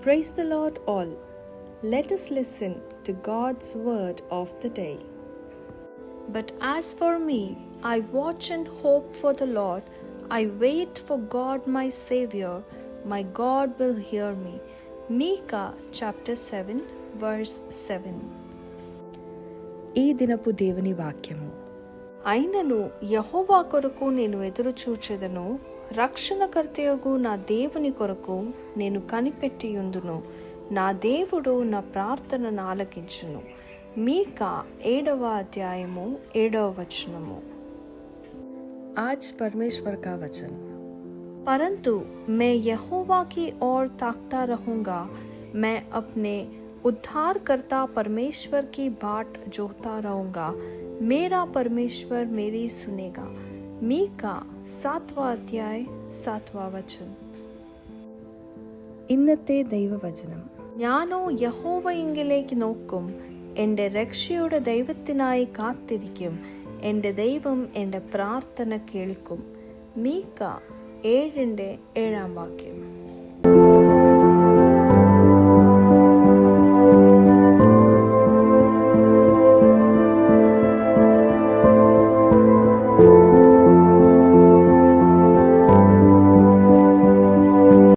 Praise the Lord all. Let us listen to God's word of the day. But as for me, I watch and hope for the Lord. I wait for God my Savior. My God will hear me. Micah chapter 7 verse 7. ఈ దినపు దేవుని వాక్యము. అయినను యెహోవా కొరకు నేను ఎదురు చూచెదను, రక్షణకర్తయగు నా దేవుని కొరకు నేను కనిపెట్టియుందును. నా దేవుడు నా ప్రార్థనను ఆలకించును. మీకా 7వ అధ్యాయము 7వ వచనము. आज परमेश्वर का वचन. परंतु मैं यहोवा की ओर ताकता रहूंगा, मैं अपने उद्धारकर्ता परमेश्वर की बाट जोहता रहूंगा. मेरा परमेश्वर मेरी सुनेगा. मीका 7వ അധ്യായം 7వ വചനം. ഇന്നത്തെ ദൈവവചനം. ഞാനോ യഹോവയിങ്കിലേക്ക് നോക്കും, എൻ്റെ രക്ഷയുടെ ദൈവത്തിനായി കാത്തിരിക്കും. എൻ്റെ ദൈവം എൻ്റെ പ്രാർത്ഥന കേൾക്കും. മീക 7:7